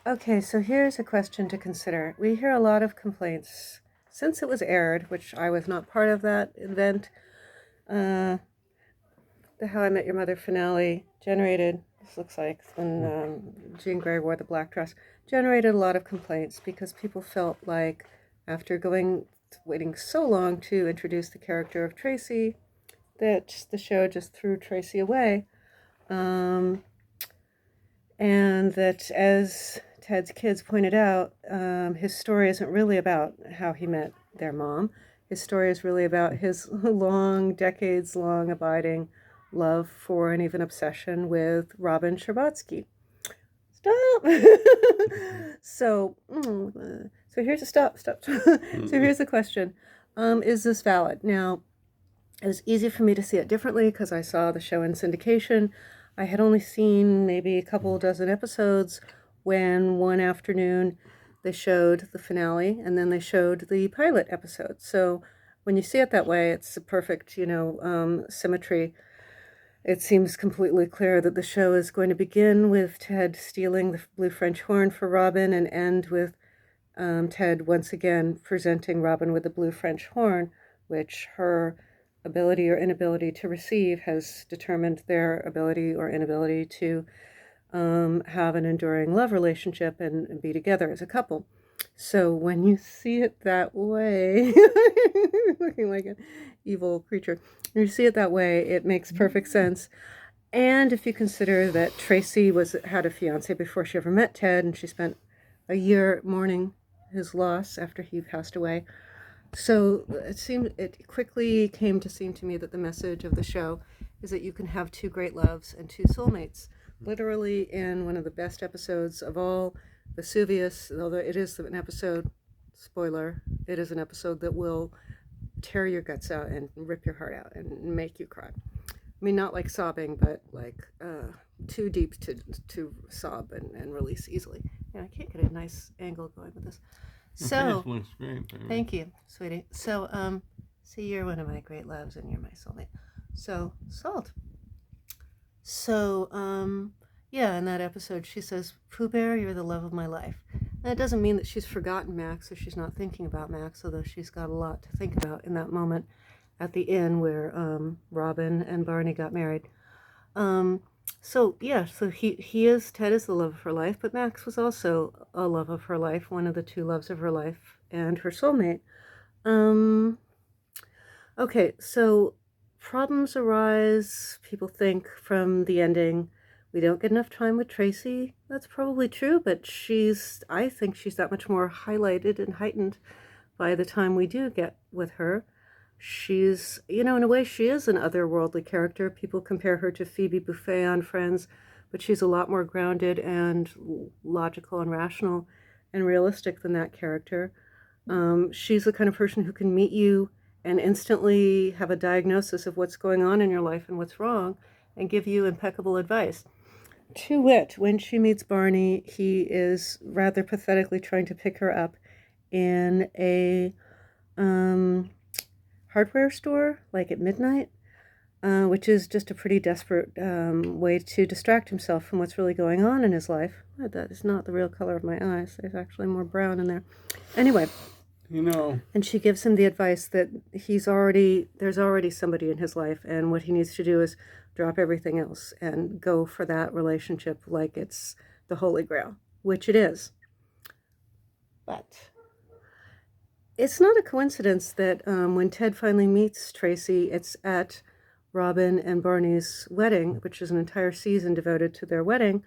Okay, so here's a question to consider. We hear a lot of complaints since it was aired, which I was not part of that event. Uh, the How I Met Your Mother finale generated, this looks like when Jean Grey wore the black dress, generated a lot of complaints because people felt like after waiting so long to introduce the character of Tracy, that the show just threw Tracy away. Um, and that, as Ted's kids pointed out, his story isn't really about how he met their mom. His story is really about his decades-long abiding love for and even obsession with Robin Scherbatsky. Stop! So here's a stop. So here's the question. Is this valid? Now, it was easy for me to see it differently because I saw the show in syndication. I had only seen maybe a couple dozen episodes when one afternoon they showed the finale and then they showed the pilot episode. So when you see it that way, it's a perfect, symmetry. It seems completely clear that the show is going to begin with Ted stealing the blue French horn for Robin and end with Ted once again presenting Robin with the blue French horn, which her ability or inability to receive has determined their ability or inability to have an enduring love relationship and be together as a couple. So when you see it that way, looking like an evil creature, when you see it that way, it makes perfect sense. And if you consider that Tracy had a fiance before she ever met Ted, and she spent a year mourning his loss after he passed away. So it quickly came to seem to me that the message of the show is that you can have two great loves and two soulmates. Literally, in one of the best episodes of all, Vesuvius, although it is an episode, spoiler, it is an episode that will tear your guts out and rip your heart out and make you cry. I mean, not like sobbing, but like too deep to sob and release easily. Yeah, I can't get a nice angle going with this. So, looks great. thank you, sweetie. So, see, you're one of my great loves and you're my soulmate. So, Salt. So, yeah, in that episode, she says, Pooh Bear, you're the love of my life. And it doesn't mean that she's forgotten Max or she's not thinking about Max, although she's got a lot to think about in that moment at the inn where Robin and Barney got married. So Ted is the love of her life, but Max was also a love of her life, one of the two loves of her life, and her soulmate. Okay, so problems arise, people think, from the ending. We don't get enough time with Tracy. That's probably true, but I think she's that much more highlighted and heightened by the time we do get with her. She's, in a way, she is an otherworldly character. People compare her to Phoebe Buffay on Friends, but she's a lot more grounded and logical and rational and realistic than that character. She's the kind of person who can meet you and instantly have a diagnosis of what's going on in your life and what's wrong and give you impeccable advice. To wit, when she meets Barney, he is rather pathetically trying to pick her up in a hardware store, like at midnight, which is just a pretty desperate way to distract himself from what's really going on in his life. That is not the real color of my eyes. There's actually more brown in there. Anyway. And she gives him the advice that there's already somebody in his life, and what he needs to do is drop everything else and go for that relationship like it's the Holy Grail, which it is. But it's not a coincidence that when Ted finally meets Tracy, it's at Robin and Barney's wedding, which is an entire season devoted to their wedding,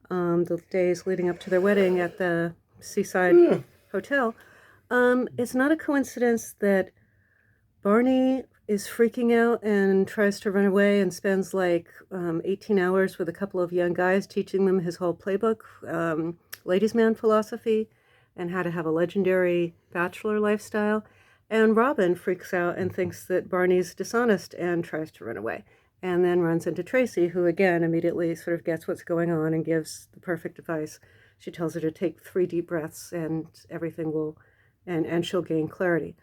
the days leading up to their wedding at the seaside hotel. It's not a coincidence that Barney is freaking out and tries to run away and spends like 18 hours with a couple of young guys teaching them his whole playbook, ladies' man philosophy, and how to have a legendary bachelor lifestyle. And Robin freaks out and thinks that Barney's dishonest and tries to run away. And then runs into Tracy, who again immediately sort of gets what's going on and gives the perfect advice. She tells her to take 3 deep breaths and everything will... And she'll gain clarity.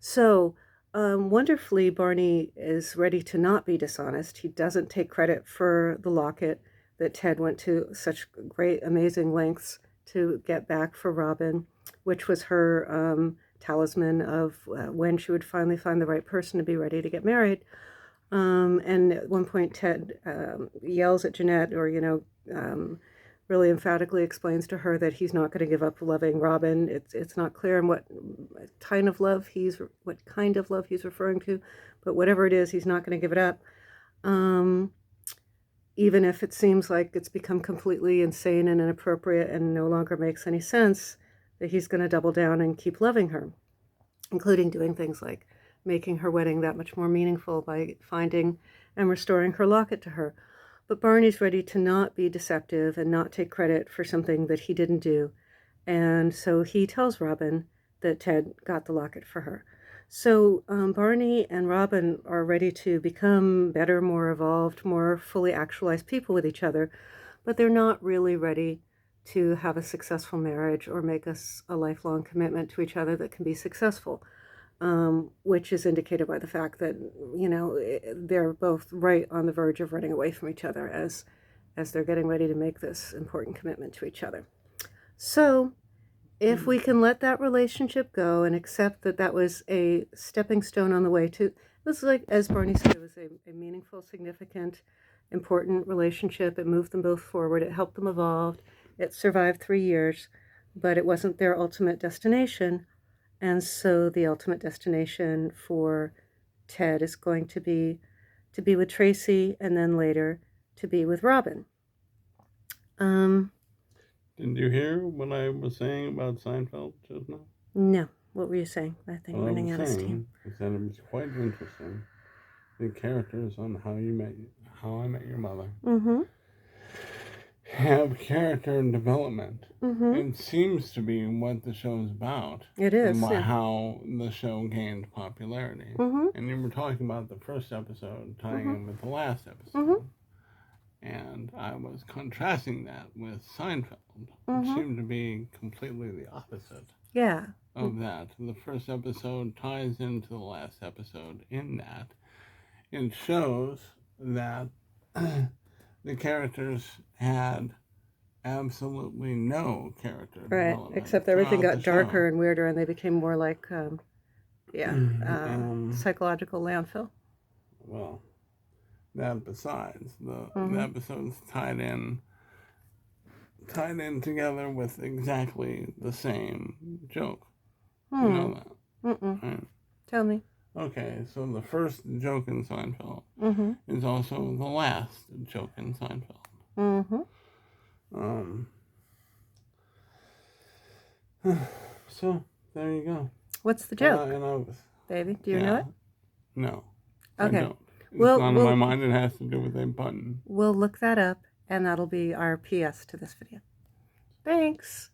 So wonderfully, Barney is ready to not be dishonest. He doesn't take credit for the locket that Ted went to such great, amazing lengths to get back for Robin, which was her talisman of when she would finally find the right person to be ready to get married. And at one point, Ted yells at Jeanette, or, really emphatically explains to her that he's not going to give up loving Robin. It's not clear what kind of love he's referring to, but whatever it is, he's not going to give it up. Even if it seems like it's become completely insane and inappropriate and no longer makes any sense, that he's going to double down and keep loving her, including doing things like making her wedding that much more meaningful by finding and restoring her locket to her. But Barney's ready to not be deceptive and not take credit for something that he didn't do. And so he tells Robin that Ted got the locket for her. So Barney and Robin are ready to become better, more evolved, more fully actualized people with each other, but they're not really ready to have a successful marriage or make us a lifelong commitment to each other that can be successful, which is indicated by the fact that, they're both right on the verge of running away from each other as they're getting ready to make this important commitment to each other. So if we can let that relationship go and accept that that was a stepping stone on the way to, it was like, as Barney said, it was a meaningful, significant, important relationship. It moved them both forward. It helped them evolve. It survived 3 years, but it wasn't their ultimate destination. And so the ultimate destination for Ted is going to be with Tracy, and then later to be with Robin. Did you hear what I was saying about Seinfeld just now? No. What were you saying? I think what running out of steam. I said it was quite interesting. The characters on How I Met Your Mother have character development. It seems to be what the show's about. It is. And how the show gained popularity. And you were talking about the first episode tying in with the last episode. And I was contrasting that with Seinfeld, which seemed to be completely the opposite. Yeah. Of that. The first episode ties into the last episode in that it shows that the characters had absolutely no character development. Except everything got darker and weirder, and they became more like, psychological landfill. Well, that besides, the episodes tied in together with exactly the same joke. You know that? Right? Tell me. Okay, so the first joke in Seinfeld is also the last joke in Seinfeld. So there you go. What's the joke? Baby, do you know it? No. Okay. I don't. It's not on my mind. It has to do with a button. We'll look that up, and that'll be our PS to this video. Thanks.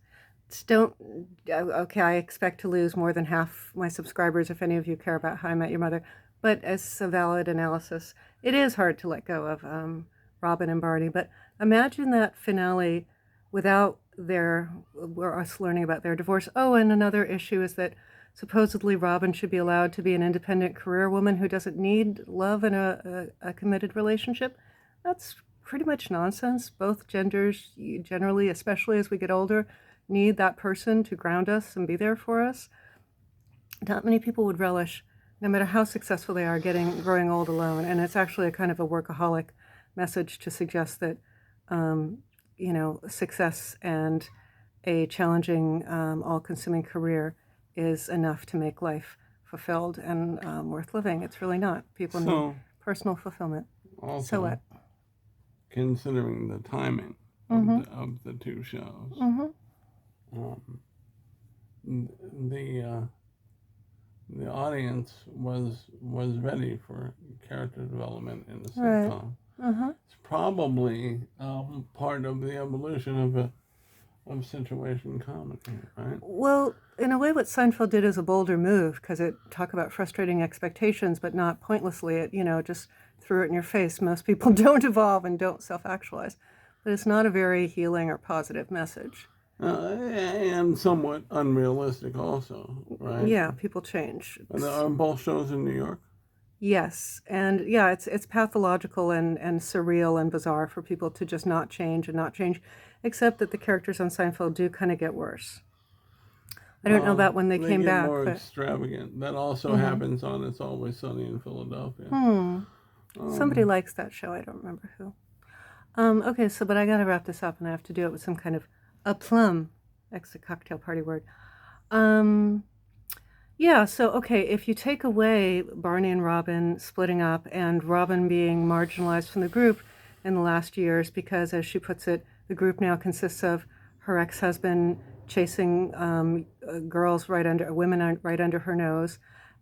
I expect to lose more than half my subscribers if any of you care about How I Met Your Mother, but as a valid analysis, it is hard to let go of Robin and Barney. But imagine that finale without us learning about their divorce. Oh, and another issue is that supposedly Robin should be allowed to be an independent career woman who doesn't need love in a committed relationship. That's pretty much nonsense. Both genders, generally, especially as we get older, need that person to ground us and be there for us. Not many people would relish, no matter how successful they are, growing old alone. And it's actually a kind of a workaholic message to suggest that, success and a challenging, all-consuming career is enough to make life fulfilled and worth living. It's really not. People need personal fulfillment. Also, so what? Considering the timing of the two shows, the audience was ready for character development in the sitcom. It's probably part of the evolution of situation comedy, right? Well, in a way, what Seinfeld did is a bolder move, because it talked about frustrating expectations, but not pointlessly. It, just threw it in your face. Most people don't evolve and don't self-actualize. But it's not a very healing or positive message. And somewhat unrealistic also, right? Yeah, people change. Are both shows in New York? Yes, and yeah, it's pathological and surreal and bizarre for people to just not change and not change, except that the characters on Seinfeld do kind of get worse. I don't know about when they They came get back, more but extravagant. That also happens on It's Always Sunny in Philadelphia. somebody Um, likes that show. I don't remember who. Okay, so but I gotta wrap this up, and I have to do it with some kind of aplomb, that's a cocktail party word. Um, Yeah, so okay, if you take away Barney and Robin splitting up and Robin being marginalized from the group in the last years because, as she puts it, the group now consists of her ex-husband chasing girls right under women right under her nose,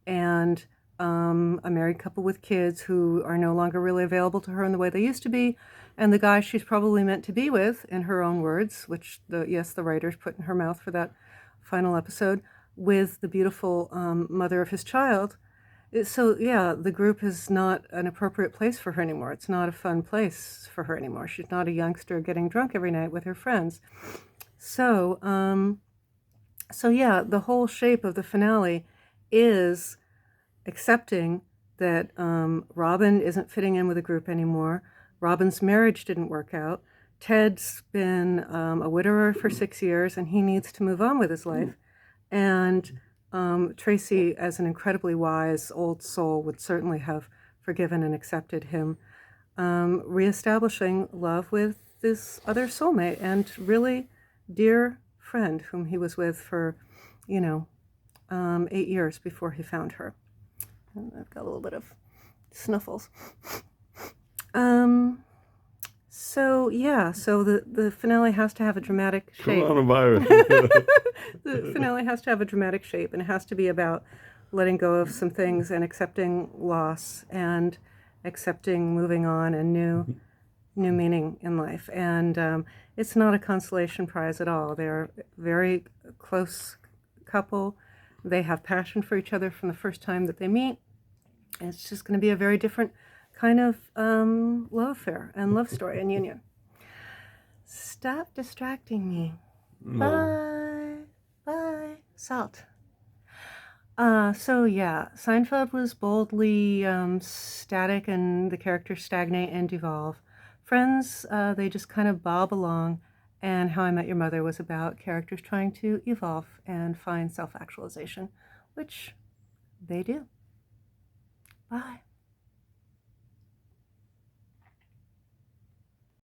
and a married couple with kids who are no longer really available to her in the way they used to be, and the guy she's probably meant to be with, in her own words, which the writers put in her mouth for that final episode, with the beautiful mother of his child. So yeah, the group is not an appropriate place for her anymore. It's not a fun place for her anymore. She's not a youngster getting drunk every night with her friends. So so yeah, the whole shape of the finale is accepting that Robin isn't fitting in with the group anymore. Robin's marriage didn't work out. Ted's been a widower for 6 years, and he needs to move on with his life. And Tracy, as an incredibly wise old soul, would certainly have forgiven and accepted him, reestablishing love with this other soulmate and really dear friend whom he was with for, 8 years before he found her. And I've got a little bit of snuffles. So yeah, so the finale has to have a dramatic shape. Coronavirus. The finale has to have a dramatic shape, and it has to be about letting go of some things and accepting loss and accepting moving on and new meaning in life. And it's not a consolation prize at all. They're a very close couple. They have passion for each other from the first time that they meet. And it's just going to be a very different kind of love affair and love story and union. Stop distracting me. Bye. Bye. Salt. So yeah, Seinfeld was boldly static, and the characters stagnate and devolve. Friends, they just kind of bob along, and How I Met Your Mother was about characters trying to evolve and find self-actualization, which they do. Bye.